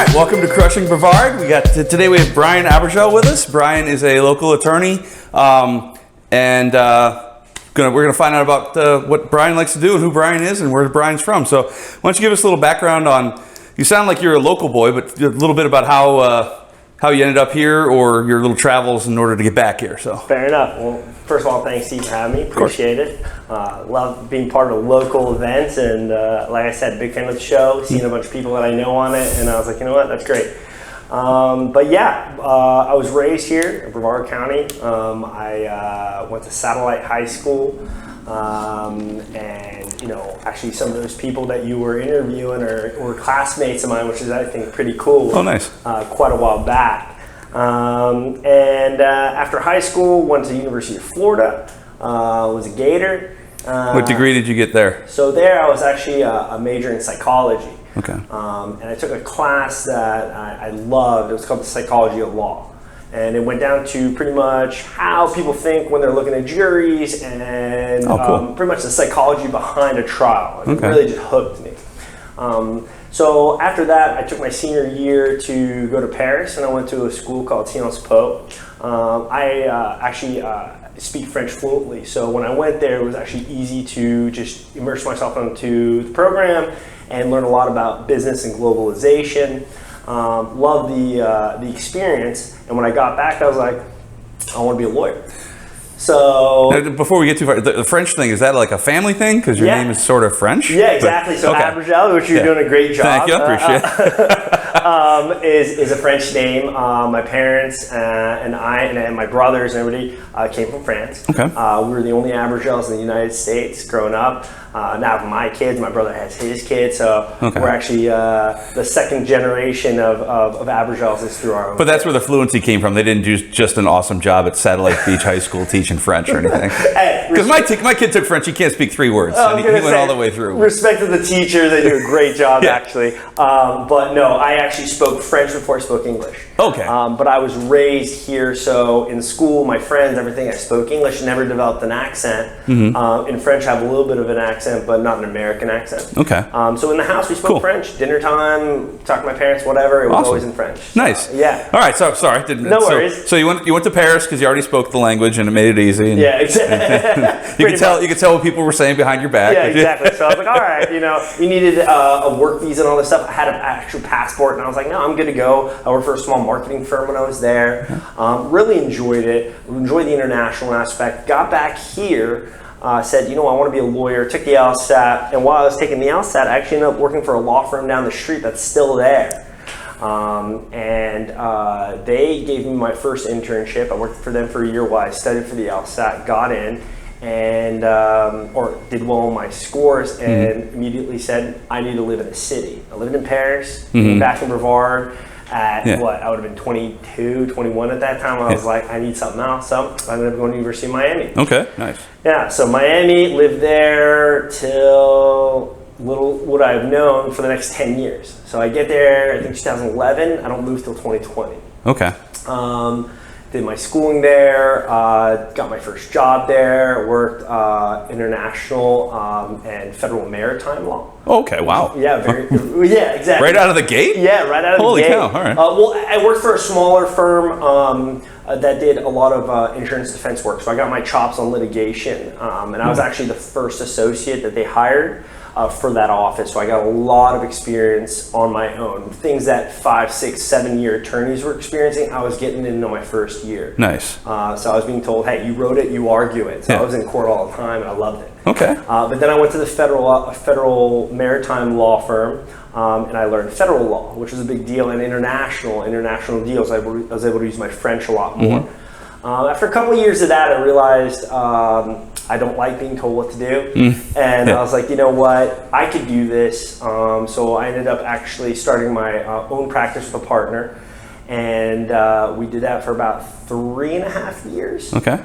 right, welcome to Crushing Brevard. Today we have Brian Abergel with us. Brian is a local attorney, and we're gonna find out about what Brian likes to do and who Brian is and where Brian's from. So, why don't you give us a little background on? You sound like you're a local boy, but a little bit about how you ended up here or your little travels in order to get back here. So fair enough. Well, first of all, thanks Steve for having me. Appreciate it. Love being part of local events, and like I said, big fan of the show. Seeing a bunch of people that I know on it, and I was like, you know what, that's great. But yeah, I was raised here in Brevard County. I went to Satellite High School, and actually some of those people that you were interviewing were classmates of mine, which is I think pretty cool. Oh, nice. Quite a while back. And after high school, went to the University of Florida. Was a Gator. What degree did you get there? So there, I was actually a major in psychology. Okay. And I took a class that I loved. It was called the Psychology of Law. And it went down to pretty much how people think when they're looking at juries and pretty much the psychology behind a trial. It really just hooked me. So after that, I took my senior year to go to Paris, and I went to a school called Sciences Po. I actually speak French fluently, so when I went there, it was actually easy to just immerse myself into the program and learn a lot about business and globalization. Loved the experience, and when I got back, I was like, I want to be a lawyer. So now, before we get too far, the French thing, is that like a family thing? Because your name is sort of French? Yeah, exactly. So Abergel, which you're doing a great job. Thank you, appreciate it. Is a French name. My parents and I and my brothers and everybody came from France. Okay. We were the only Abergels in the United States growing up. Now my kids, my brother has his kids, so we're actually the second generation of Abergels is through our own. But that's where the fluency came from. They didn't do just an awesome job at Satellite Beach High School teaching French or anything. Because my kid took French, he can't speak 3 words, and he went all the way through. Respect to the teachers, they do a great job actually. But no, I actually spoke French before I spoke English. Okay. But I was raised here, so in school, my friends, everything, I spoke English, never developed an accent. In French, I have a little bit of an accent, but not an American accent. Okay. So in the house, we spoke French. Dinner time, talk to my parents, whatever. It was always in French. Nice. Yeah. All right. So sorry. No worries. So you went to Paris because you already spoke the language and it made it easy. And, yeah, exactly. You could tell what people were saying behind your back. Yeah, exactly. So I was like, all right, you needed a work visa and all this stuff. I had an actual passport, and I was like, no, I'm good to go. I worked for a small marketing firm when I was there. Really enjoyed it. Enjoyed the international aspect. Got back here. Said, I want to be a lawyer, took the LSAT, and while I was taking the LSAT, I actually ended up working for a law firm down the street that's still there. They gave me my first internship. I worked for them for a year while I studied for the LSAT, got in, and or did well on my scores, and immediately said, I need to live in a city. I lived in Paris, back in Brevard. I would have been 22, 21 at that time. I was like, I need something else. So I ended up going to the University of Miami. Okay, nice. Yeah, so Miami, lived there till little would I have known for the next 10 years. So I get there, I think 2011. I don't move till 2020. Okay. Did my schooling there, got my first job there, worked international and federal maritime law. Okay, wow. Yeah, yeah, exactly. Right out of the gate? Yeah, right out of the gate. Holy cow, all right. Well, I worked for a smaller firm that did a lot of insurance defense work. So I got my chops on litigation, and I was actually the first associate that they hired for that office. So I got a lot of experience on my own. Things that 5, 6, 7-year attorneys were experiencing, I was getting into my first year. Nice. So I was being told, hey, you wrote it, you argue it. So I was in court all the time, and I loved it. Okay. But then I went to the federal maritime law firm, and I learned federal law, which was a big deal, and international deals. I was able to use my French a lot more. After a couple of years of that, I realized I don't like being told what to do. And I was like, you know what, I could do this. So I ended up actually starting my own practice with a partner. And we did that for about 3.5 years. Okay.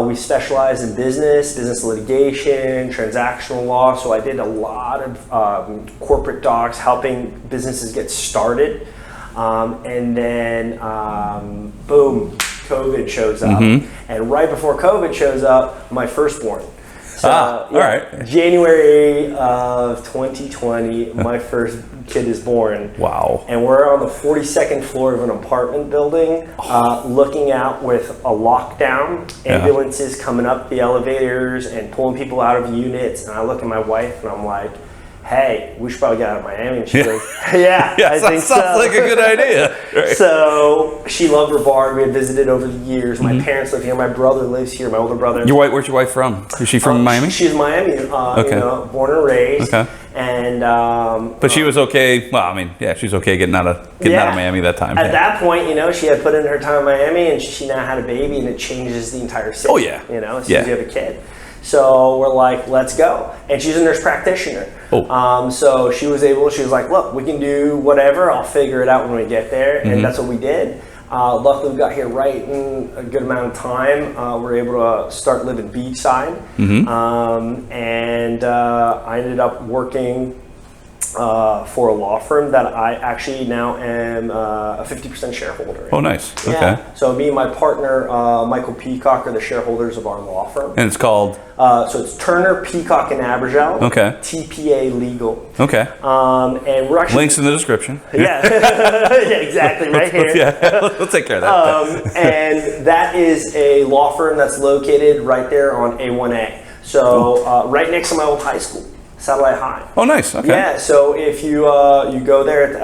We specialize in business litigation, transactional law. So I did a lot of corporate docs, helping businesses get started. And then, boom, COVID shows up. And right before COVID shows up, my firstborn. So, all right. January of 2020, my first kid is born. Wow. And we're on the 42nd floor of an apartment building, looking out with a lockdown, ambulances coming up the elevators and pulling people out of units. And I look at my wife and I'm like, hey, we should probably get out of Miami. And she goes, yeah, I think so. Sounds like a good idea. Right. So she loved Brevard. We had visited over the years. My parents live here. My brother lives here, my older brother. Where's your wife from? Is she from Miami? She's Miami, you know, born and raised. Okay. And but she was okay. Well, I mean, yeah, she's okay getting out of Miami that time. At that point, you know, she had put in her time in Miami, and she now had a baby, and it changes the entire city. Oh yeah. You know, as soon as you have a kid. So we're like, let's go. And she's a nurse practitioner. Oh. So she was like, look, we can do whatever. I'll figure it out when we get there. And that's what we did. Luckily, we got here right in a good amount of time. We were able to start living beachside. And I ended up working for a law firm that I actually now am a 50% shareholder in. Oh, nice. Okay. Yeah. So me and my partner, Michael Peacock, are the shareholders of our law firm. And it's called? So it's Turner Peacock and Abergel. Okay. TPA Legal. Okay. And we're actually... Links in the description. Yeah. Yeah, exactly. Right here. Yeah, we'll take care of that. And that is a law firm that's located right there on A1A. So right next to my old high school. Satellite High. Oh, nice. Okay. Yeah. So if you you go there,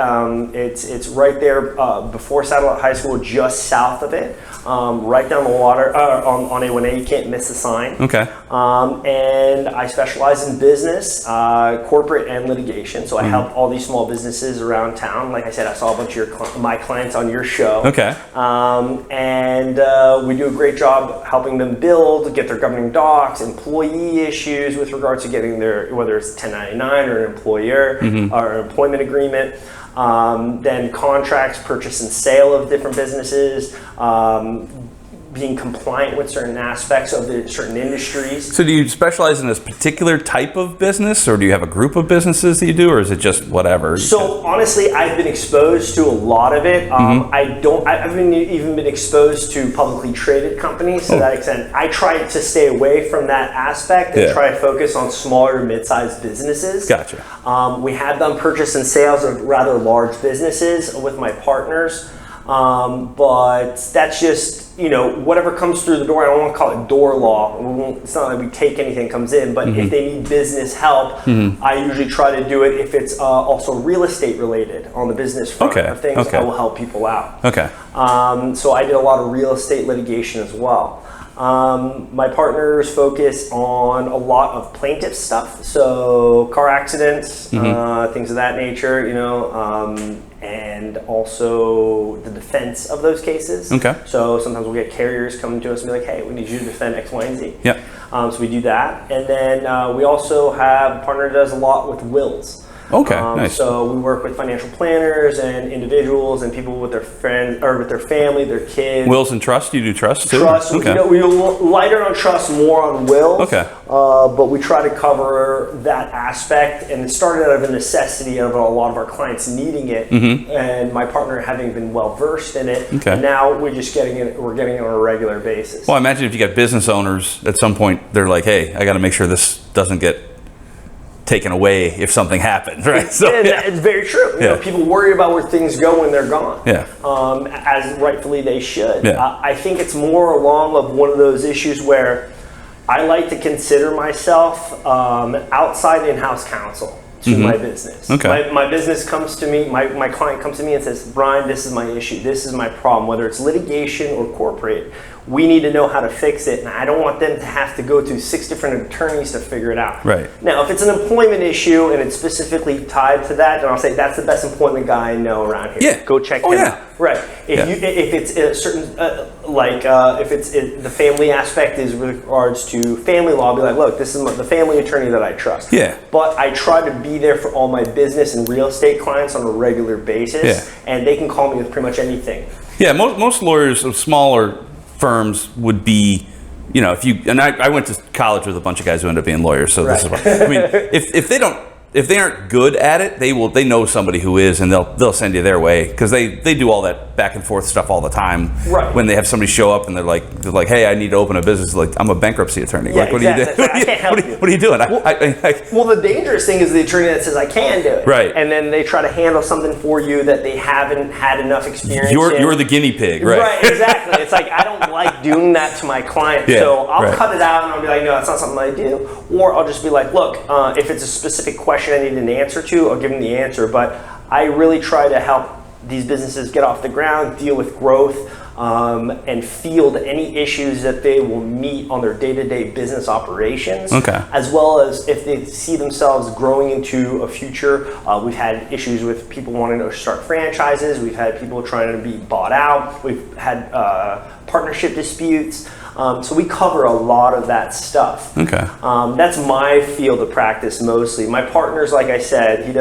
it's right there before Satellite High School, just south of it, right down the water on A1A. You can't miss the sign. Okay. And I specialize in business, corporate, and litigation. So I help all these small businesses around town. Like I said, I saw a bunch of my clients on your show. Okay. And we do a great job helping them get their governing docs, employee issues with regards to getting their, whether it's 1099 or an employer or an employment agreement. Then contracts, purchase and sale of different businesses, being compliant with certain aspects of the certain industries. So do you specialize in this particular type of business, or do you have a group of businesses that you do, or is it just whatever? So honestly, I've been exposed to a lot of it. I've even been exposed to publicly traded companies to that extent. I try to stay away from that aspect and try to focus on smaller, mid-sized businesses. Gotcha. We have done purchase and sales of rather large businesses with my partners. But that's just, you know, whatever comes through the door. I don't want to call it door law. It's not like we take anything that comes in, but if they need business help, I usually try to do it if it's also real estate related on the business front of things. I will help people out. Okay. So I did a lot of real estate litigation as well. My partners focus on a lot of plaintiff stuff, so car accidents, things of that nature, you know, and also the defense of those cases. Okay. So sometimes we'll get carriers coming to us and be like, hey, we need you to defend X, Y, and Z. Yep. So we do that. And then we also have a partner that does a lot with wills. Okay, nice. So we work with financial planners and individuals and people with their friends or with their family, their kids. Wills and trust? You do trust too? Trust. Okay. We lighter on trust, more on wills. Okay. But we try to cover that aspect, and it started out of a necessity of a lot of our clients needing it, and my partner having been well versed in it. Okay. And now we're just getting it. We're getting it on a regular basis. Well, I imagine if you got business owners, at some point they're like, "Hey, I got to make sure this doesn't get taken away if something happens," right? So, it's very true. You know, people worry about where things go when they're gone. Yeah. As rightfully they should. Yeah. I think it's more along of one of those issues where I like to consider myself outside in-house counsel to my business. Okay. My business comes to me, my client comes to me and says, Brian, this is my issue, this is my problem, whether it's litigation or corporate. We need to know how to fix it, and I don't want them to have to go through 6 different attorneys to figure it out. Right. Now, if it's an employment issue and it's specifically tied to that, then I'll say that's the best employment guy I know around here. Yeah. Go check him out. Right. If it's a certain if it's the family aspect is with regards to family law, I'll be like, look, this is the family attorney that I trust. Yeah. But I try to be there for all my business and real estate clients on a regular basis, and they can call me with pretty much anything. Yeah. Most lawyers of smaller firms would be, you know, I went to college with a bunch of guys who ended up being lawyers, so this is why. I mean, if they don't if they aren't good at it, they know somebody who is, and they'll send you their way, because they do all that back and forth stuff all the time. Right. When they have somebody show up and they're like, hey, I need to open a business. Like, I'm a bankruptcy attorney. Yeah, like, what exactly. are you doing? I can't help you. What are you doing? Well, the dangerous thing is the attorney that says I can do it, right? And then they try to handle something for you that they haven't had enough experience. You're the guinea pig, right? Right, exactly. It's like I don't like doing that to my client, so I'll cut it out and I'll be like, no, that's not something I do, or I'll just be like, look, if it's a specific question I need an answer to, I'll give them the answer. But I really try to help these businesses get off the ground, deal with growth, and field any issues that they will meet on their day-to-day business operations. Okay. As well as if they see themselves growing into a future. We've had issues with people wanting to start franchises. We've had people trying to be bought out. We've had partnership disputes. So we cover a lot of that stuff. Okay. That's my field of practice mostly. My partner's, like I said,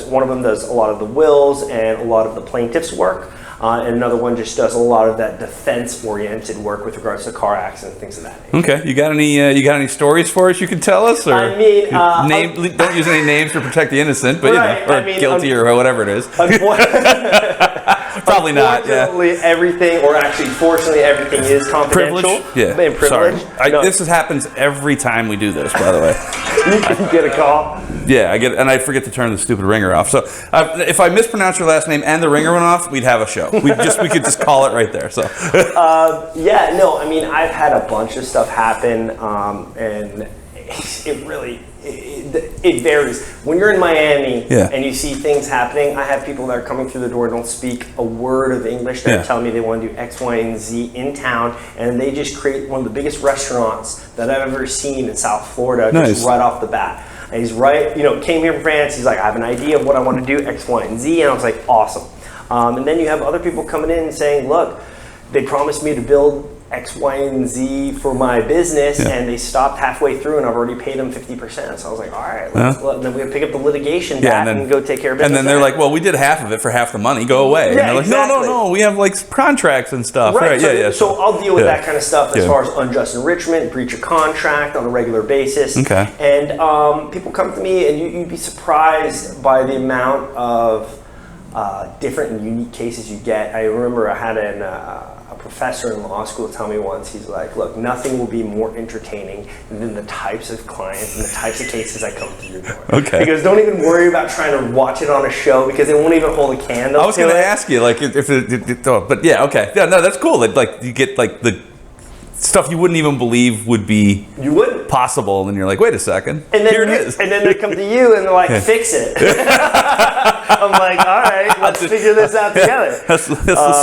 one of them does a lot of the wills and a lot of the plaintiff's work. And another one just does a lot of that defense-oriented work with regards to car accidents, things of that nature. Okay, you got any stories for us you can tell us? Or I mean, don't use any names to protect the innocent, but right, guilty or whatever it is. Probably not. Unfortunately, everything, or actually, fortunately, everything is confidential. Privilege? Yeah. And privilege. Sorry. This happens every time we do this, by the way. You get a call. Yeah, I forget to turn the stupid ringer off. So if I mispronounce your last name and the ringer went off, we'd have a show. We could just call it right there. So. Yeah, no, I mean, I've had a bunch of stuff happen, and it really. It varies. When you're in Miami and you see things happening, I have people that are coming through the door and don't speak a word of English. They're telling me they want to do X, Y, and Z in town, and they just create one of the biggest restaurants that I've ever seen in South Florida, just right off the bat. And he's came here from France. He's like, I have an idea of what I want to do, X, Y, and Z, and I was like, awesome. And then you have other people coming in and saying, look, they promised me to build X, Y, and Z for my business, and they stopped halfway through, and I've already paid them 50%. So I was like, all right, and then we pick up the litigation back and go take care of business. And then they're like, well, we did half of it for half the money. Go away. And they're like, no, we have like contracts and stuff. Right. So I'll deal with that kind of stuff as far as unjust enrichment, breach of contract on a regular basis. Okay. And people come to me, and you'd be surprised by the amount of different and unique cases you get. I remember I had a professor in law school tell me once, he's like, look, nothing will be more entertaining than the types of clients and the types of cases that come through your door. Okay. He goes, don't even worry about trying to watch it on a show, because it won't even hold a candle. I was going to ask you, like, but yeah, okay. Yeah, no, that's cool. Like, you get like the stuff you wouldn't even believe would be possible, and you're like, wait a second, and then here it is. And then they come to you and they're like, fix it. I'm like, all right, let's figure this out together. Let's see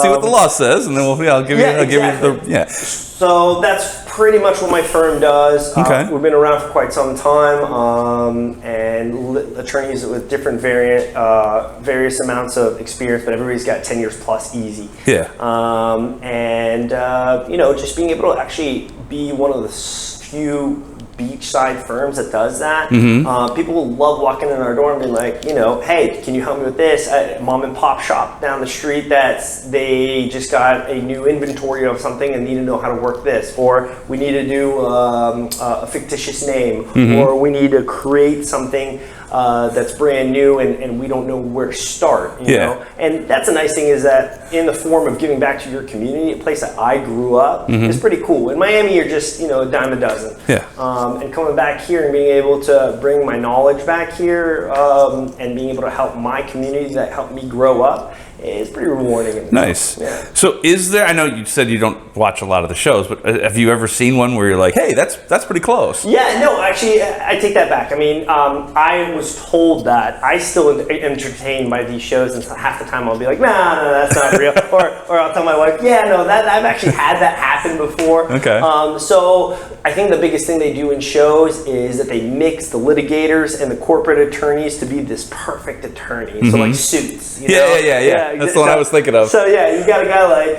what the law says, and then I'll give you the So that's pretty much what my firm does. We've been around for quite some time, and attorneys with different various amounts of experience, but everybody's got 10 years plus easy. Yeah. Just being able to actually be one of the few beachside firms that does that. People will love walking in our door and being like, hey, can you help me with this? Mom and pop shop down the street they just got a new inventory of something and need to know how to work this, or we need to do a fictitious name, or we need to create something that's brand new and we don't know where to start. You know? And that's a nice thing, is that in the form of giving back to your community, a place that I grew up, is pretty cool. In Miami, you're just a dime a dozen. And coming back here and being able to bring my knowledge back here, and being able to help my community that helped me grow up, is pretty rewarding. Nice. Yeah. So I know you said you don't watch a lot of the shows, but have you ever seen one where you're like, hey, that's pretty close? Yeah, no, actually, I take that back. I mean, I was told that. I still am entertained by these shows, and half the time I'll be like, no, that's not real. or I'll tell my wife, yeah, no, I've actually had that happen before. Okay. So I think the biggest thing they do in shows is that they mix the litigators and the corporate attorneys to be this perfect attorney. So like Suits. Yeah. That's the one I was thinking of. So yeah, you got a guy like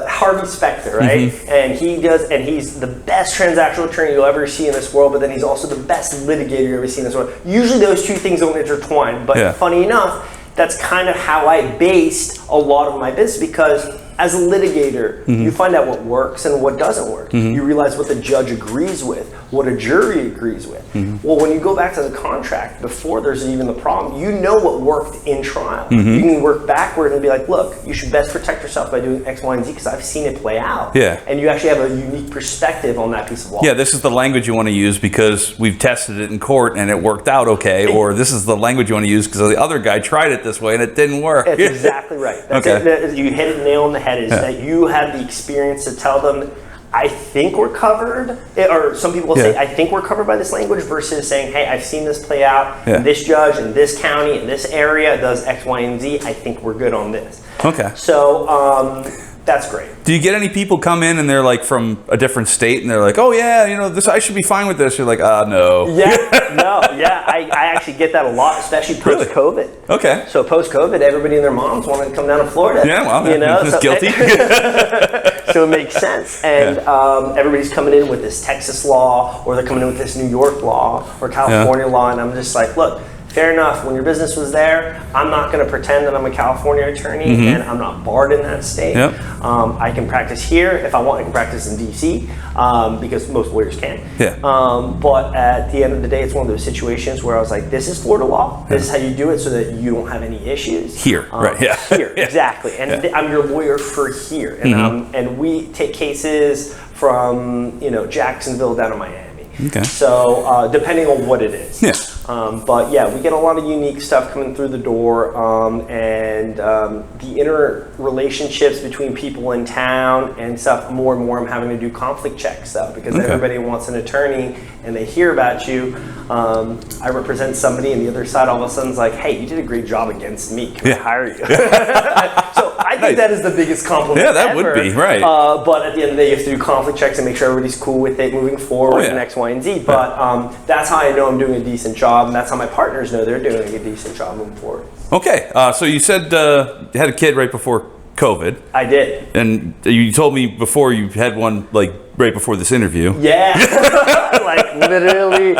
Harvey Specter, right? And he's the best transactional attorney you'll ever see in this world, but then he's also the best litigator you'll ever see in this world. Usually those two things don't intertwine, but funny enough, that's kind of how I based a lot of my business, because As a litigator, you find out what works and what doesn't work. You realize what the judge agrees with, what a jury agrees with. Well, when you go back to the contract, before there's even the problem, you know what worked in trial. You can work backward and be like, look, you should best protect yourself by doing X, Y, and Z because I've seen it play out. Yeah. And you actually have a unique perspective on that piece of law. Yeah, this is the language you want to use because we've tested it in court and it worked out okay, or this is the language you want to use because the other guy tried it this way and it didn't work. That's exactly right. That's it. You hit it nail on the head, is that you have the experience to tell them, I think we're covered, or some people will say, I think we're covered by this language, versus saying, hey, I've seen this play out. This judge in this county, in this area does X, Y, and Z. I think we're good on this. Okay. So that's great. Do you get any people come in and they're like from a different state and they're like, oh yeah, you know, this, I should be fine with this. You're like, no. I actually get that a lot, especially post-COVID. Okay. So post-COVID, everybody and their moms wanted to come down to Florida. Yeah, well, you know, so, guilty. So it makes sense. And everybody's coming in with this Texas law, or they're coming in with this New York law, or California law, and I'm just like, look, fair enough. When your business was there, I'm not going to pretend that I'm a California attorney and I'm not barred in that state. I can practice here. If I want, I can practice in DC because most lawyers can. But at the end of the day, it's one of those situations where I was like, this is Florida law. This is how you do it so that you don't have any issues. Here, right, Here, exactly. And I'm your lawyer for here. And, and we take cases from, Jacksonville down to Miami. Okay. So depending on what it is. But yeah, we get a lot of unique stuff coming through the door, and the inner relationships between people in town and stuff. More and more, I'm having to do conflict checks though, because everybody wants an attorney, and they hear about you. I represent somebody, and the other side all of a sudden is like, "Hey, you did a great job against me. Can I hire you?" So I think that is the biggest compliment. Yeah, that ever. would be right. But at the end of the day, you have to do conflict checks and make sure everybody's cool with it moving forward, and X, Y, and Z. But that's how I know I'm doing a decent job, and that's how my partners know they're doing a decent job moving forward. Okay, so you said you had a kid right before COVID. I did. And you told me before you had one like right before this interview. Yeah, like literally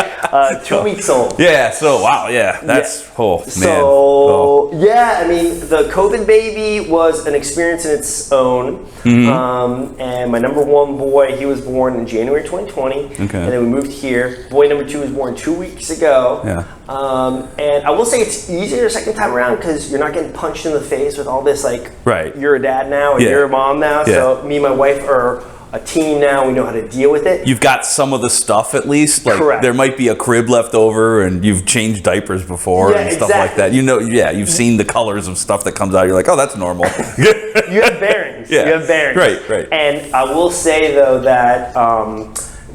2 weeks old. Yeah, so wow, that's man. So yeah, I mean, the COVID baby was an experience in its own. And my number one boy, he was born in January 2020. And then we moved here. Boy number two was born 2 weeks ago. And I will say it's easier the second time around because you're not getting punched in the face with all this like, you're a dad now, or you're a mom now. So me and my wife are a team now. We know how to deal with it. You've got some of the stuff at least. Like there might be a crib left over, and you've changed diapers before and stuff like that. You've seen the colors of stuff that comes out. You're like, oh, that's normal. You have bearings. You have bearings. Right. And I will say though that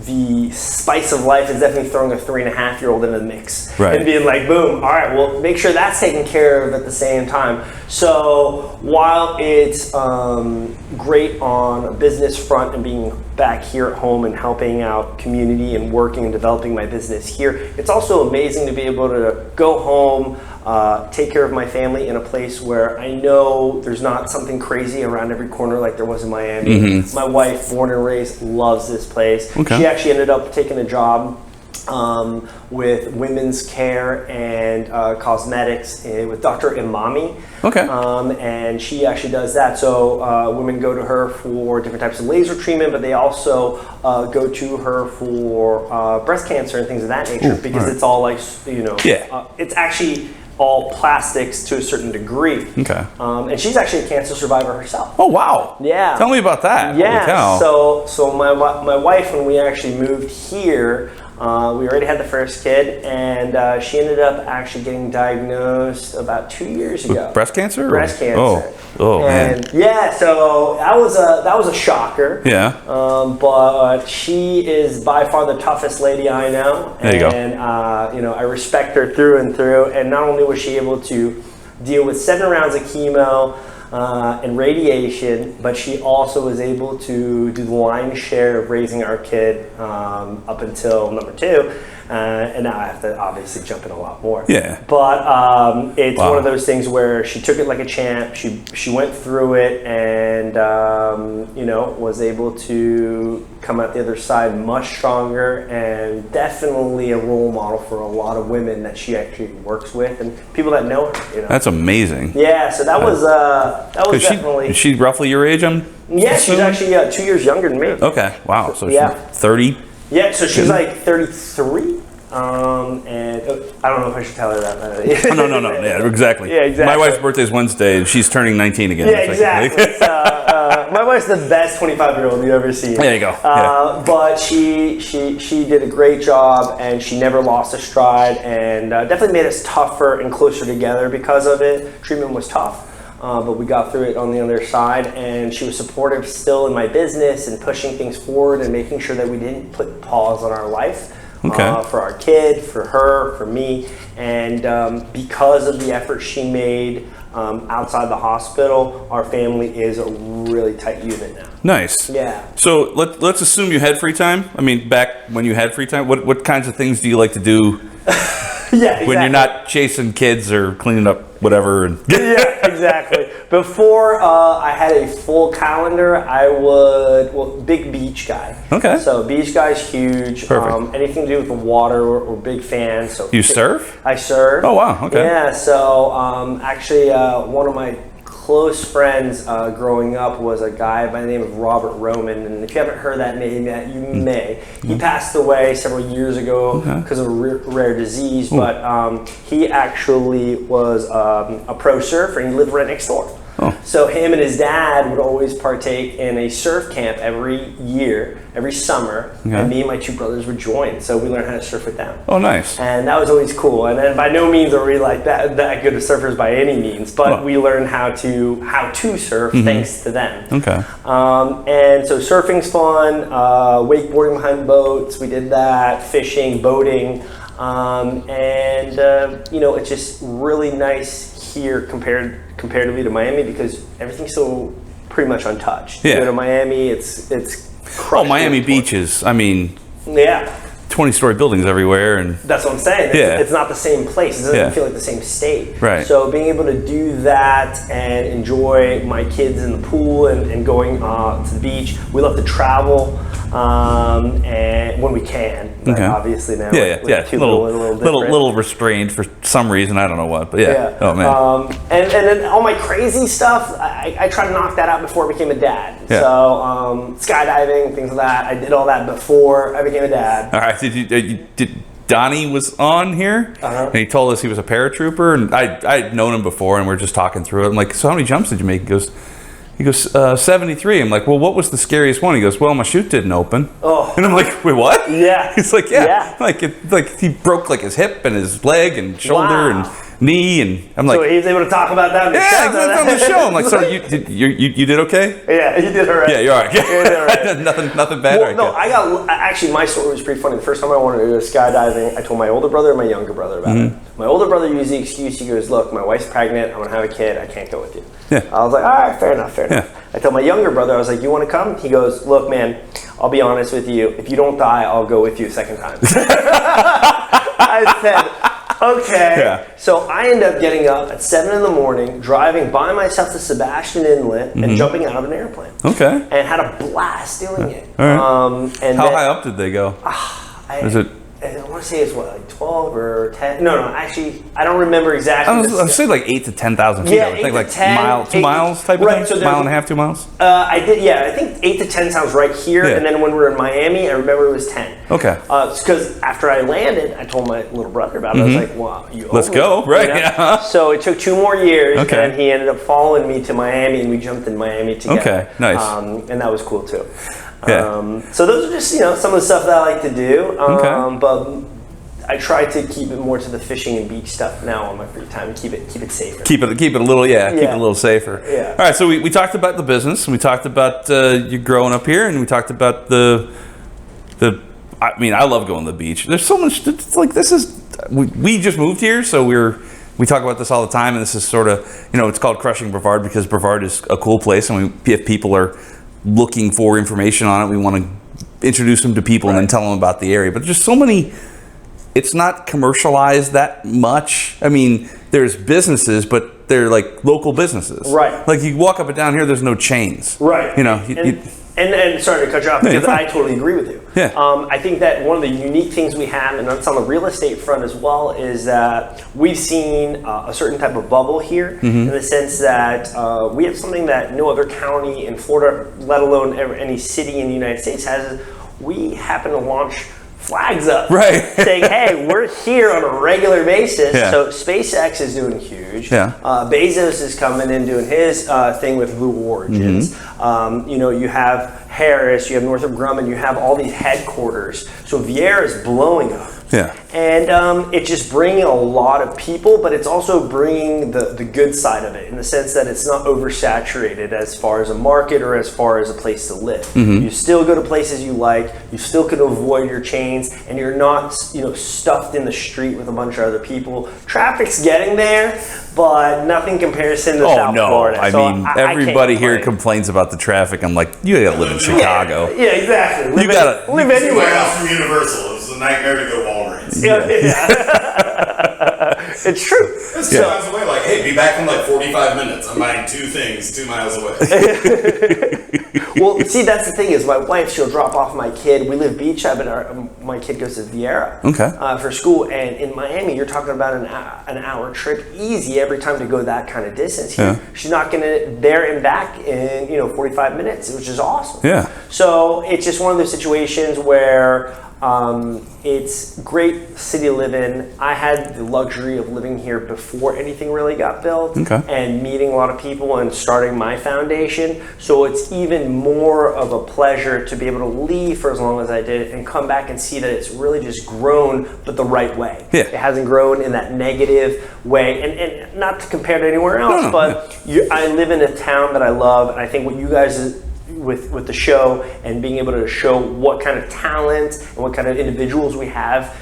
the spice of life is definitely throwing a 3.5-year-old in the mix and being like, boom, all right, well, make sure that's taken care of at the same time. So while it's great on a business front and being back here at home and helping out community and working and developing my business here, it's also amazing to be able to go home, take care of my family in a place where I know there's not something crazy around every corner like there was in Miami. My wife, born and raised, loves this place. She actually ended up taking a job with women's care and cosmetics with Dr. Imami. And she actually does that. So women go to her for different types of laser treatment, but they also go to her for breast cancer and things of that nature, because it's all like, it's actually all plastics to a certain degree. And she's actually a cancer survivor herself. Oh, wow. Yeah. Tell me about that. Yeah. So my wife, when we actually moved here, we already had the first kid, and she ended up actually getting diagnosed about 2 years ago. With breast cancer? Breast cancer. Oh man. Yeah, so that was a shocker. But she is by far the toughest lady I know. There you go. And I respect her through and through. And not only was she able to deal with 7 rounds of chemo and radiation, but she also was able to do the lion's share of raising our kid up until number 2. And now I have to obviously jump in a lot more. But it's one of those things where she took it like a champ. She went through it, and was able to come out the other side much stronger, and definitely a role model for a lot of women that she actually works with and people that know her. You know? That's amazing. Yeah, so that was definitely. Is she roughly your age? Yeah, she's actually 2 years younger than me. Okay, wow. So yeah. she's 30. Yeah, so she's like 33. And I don't know if I should tell her that. No. Yeah, exactly. Yeah, exactly. My wife's birthday is Wednesday, and she's turning 19 again. Yeah, exactly. My wife's the best 25-year-old you've ever seen. There you go. But she did a great job, and she never lost a stride, and definitely made us tougher and closer together because of it. Treatment was tough. But we got through it on the other side, and she was supportive still in my business and pushing things forward and making sure that we didn't put pause on our life. For our kid, for her, for me, and because of the effort she made outside the hospital, our family is a really tight unit now. Nice. Yeah. So let's assume you had free time. I mean, back when you had free time, what kinds of things do you like to do? Yeah, exactly. When you're not chasing kids or cleaning up whatever. Yeah, exactly. Before I had a full calendar, I would, big beach guy. Okay. So beach guy's huge. Perfect. Anything to do with the water, or big fan. So you surf? I surf. Oh, wow. Okay. Yeah, so actually one of my close friends growing up was a guy by the name of Robert Roman, and if you haven't heard that name yet, you may. He passed away several years ago because of a rare disease, but he actually was a pro surfer, and he lived right next door. Oh. So him and his dad would always partake in a surf camp every year, every summer, and me and my two brothers would join. So we learned how to surf with them. Oh, nice. And that was always cool. And then by no means are we like that good of surfers by any means, but we learned how to surf thanks to them. Okay. And so surfing's fun, wakeboarding behind boats, we did that, fishing, boating, and it's just really nice here comparatively to Miami because everything's so pretty much untouched. Yeah. You go to Miami, it's crushed. Miami beaches. I mean, 20-story buildings everywhere, and that's what I'm saying. It's not the same place. It doesn't feel like the same state. Right. So being able to do that and enjoy my kids in the pool and going to the beach. We love to travel, and when we can. But obviously now, with two little restrained for some reason. I don't know what, but Oh man. And then all my crazy stuff, I try to knock that out before I became a dad. Yeah. So skydiving, things like that. I did all that before I became a dad. All right. Did Donnie was on here, and he told us he was a paratrooper, and I'd known him before, and we are just talking through it. I'm like, so how many jumps did you make? He goes 73. I'm like, well, what was the scariest one? He goes, well, my chute didn't open. Oh. And I'm like, wait, what? Yeah. He's like, like he broke like his hip and his leg and shoulder and knee, and I'm like, so he was able to talk about that on the show. Yeah, on the show. I'm like, so you did okay? Yeah, you did all right. Yeah, you're all right. You did all right. nothing bad. Well, no, I got actually my story was pretty funny. The first time I wanted to go skydiving, I told my older brother and my younger brother about it. My older brother used the excuse. He goes, "Look, my wife's pregnant. I'm gonna have a kid. I can't go with you." Yeah. I was like, "All right, fair enough." I told my younger brother, I was like, "You want to come?" He goes, "Look, man, I'll be honest with you. If you don't die, I'll go with you a second time." I said, okay. Yeah. So I ended up getting up at 7 in the morning, driving by myself to Sebastian Inlet and jumping out of an airplane. Okay. And had a blast doing it. All right. And how high up did they go? I want to say it's like 12 or 10. No, actually, I don't remember exactly. I was saying like 8 to 10,000 feet. Yeah, I would think like 10, 2 miles type of thing. So mile and a half, 2 miles. I did. Yeah, I think 8 to 10 sounds right here. Yeah. And then when we were in Miami, I remember it was 10. Okay. Because after I landed, I told my little brother about it. I was like, "Wow, let's go!" Right? Yeah. So it took 2 more years, and he ended up following me to Miami, and we jumped in Miami together. Okay, nice. And that was cool too. Yeah. So those are just some of the stuff that I like to do. But I try to keep it more to the fishing and beach stuff now on my free time. Keep it safer. Keep it a little keep it a little safer. Yeah. All right. So we talked about the business, and we talked about you growing up here, and we talked about the. I mean, I love going to the beach. There's so much. It's like this is. We just moved here, so we talk about this all the time, and this is sort of it's called Crushing Brevard because Brevard is a cool place, and if people are looking for information on it, we want to introduce them to people and then tell them about the area. But there's so many. It's not commercialized that much. I mean, there's businesses, but but they're like local businesses. Right. Like you walk up and down here, there's no chains. Right. You know. And sorry to cut you off because I totally agree with you. Yeah. I think that one of the unique things we have, and that's on the real estate front as well, is that we've seen a certain type of bubble here in the sense that we have something that no other county in Florida, let alone any city in the United States has. We happen to launch flags up, right? Saying, "Hey, we're here on a regular basis." Yeah. So SpaceX is doing huge. Yeah. Bezos is coming in doing his thing with Blue Origins. You know, you have Harris, you have Northrop Grumman, you have all these headquarters. So Vieira is blowing up. Yeah. And it's just bringing a lot of people, but it's also bringing the good side of it in the sense that it's not oversaturated as far as a market or as far as a place to live. You still go to places you like, you still can avoid your chains, and you're not, you know, stuffed in the street with a bunch of other people. Traffic's getting there, but nothing comparison to South Florida. I mean, everybody here complains about the traffic. I'm like, you gotta live in Chicago. Yeah, exactly. You gotta live anywhere else. From Universal, it was a nightmare to go Walgreens. It's true. It's 2 miles away. Like, hey, be back in like 45 minutes. I'm buying 2 things 2 miles away. Well, see, that's the thing is my wife, she'll drop off my kid. We live beachside, but my kid goes to Vieira for school. And in Miami, you're talking about an hour trip easy every time to go that kind of distance. Here, she's not going to there and back in 45 minutes, which is awesome. Yeah. So it's just one of those situations where it's great city to live in. I had the luxury of living here before anything really got built and meeting a lot of people and starting my foundation. So it's even more of a pleasure to be able to leave for as long as I did and come back and see that it's really just grown, but the right way. Yeah. It hasn't grown in that negative way. And not to compare to anywhere else, but I live in a town that I love. And I think what you guys with the show and being able to show what kind of talent and what kind of individuals we have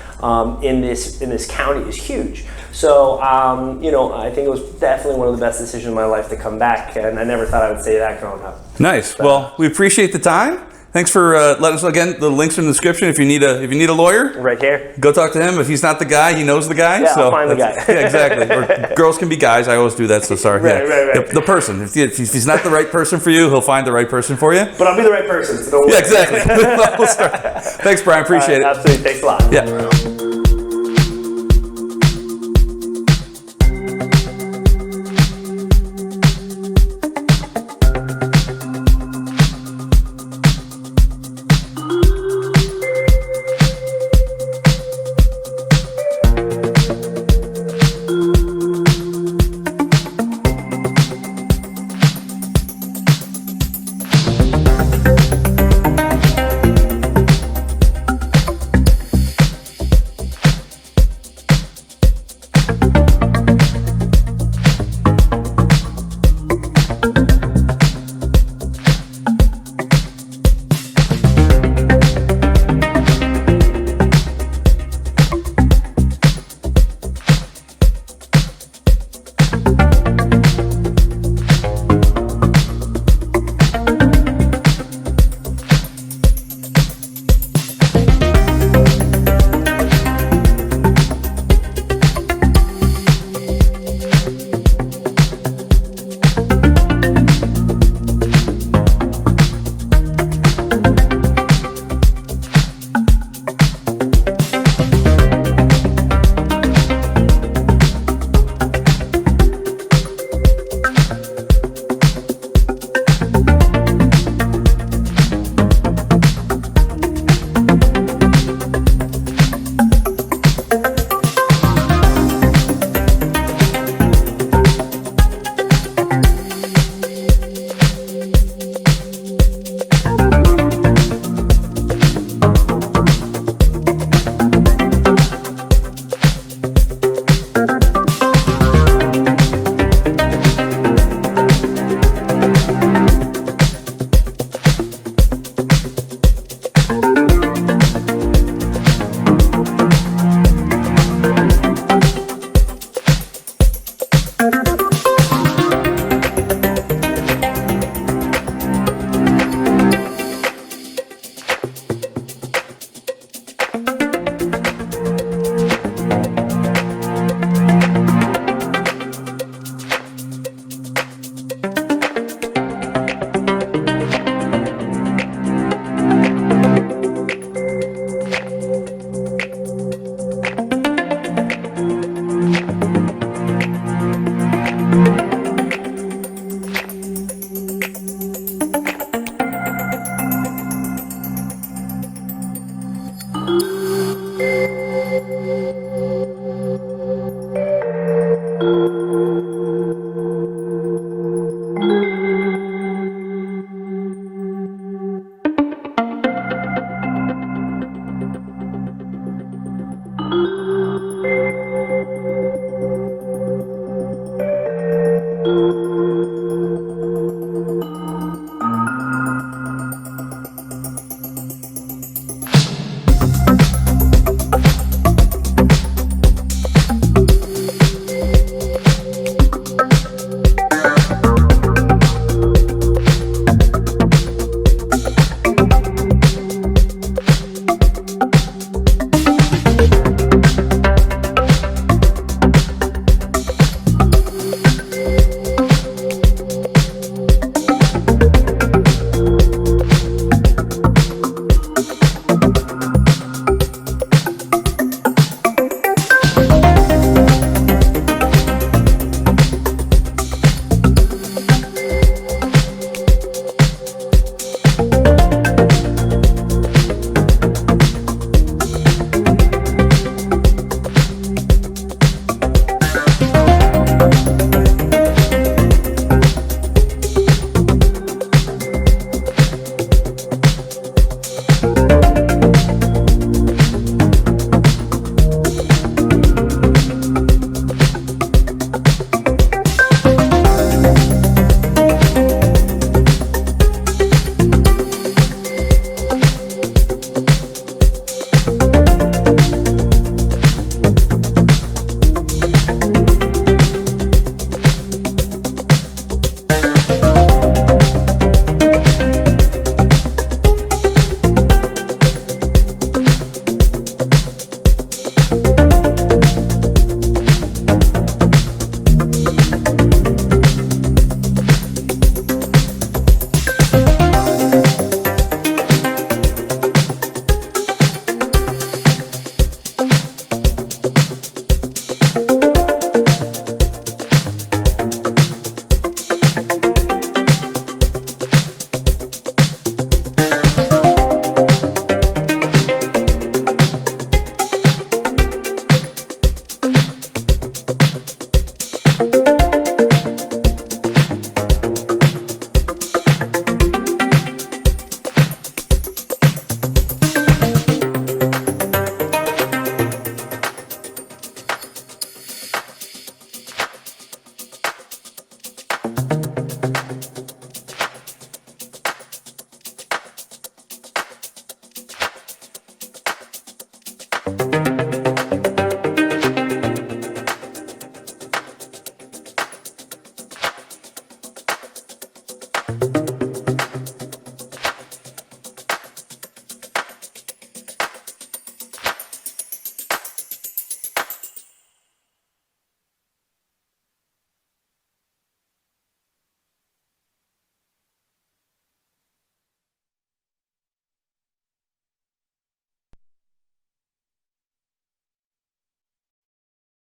in this county is huge. So I think it was definitely one of the best decisions of my life to come back, and I never thought I would say that growing up. Nice. Well, we appreciate the time. Thanks for letting us know. Again, the links in the description. If you need a lawyer, right here, go talk to him. If he's not the guy, he knows the guy. Yeah, I'll find the guy. Yeah, exactly. Or girls can be guys. I always do that. So sorry. Right. The person. If he's not the right person for you, he'll find the right person for you. But I'll be the right person. So don't worry. Yeah, exactly. We'll start. Thanks, Brian. Appreciate it. Absolutely. Thanks a lot. Yeah.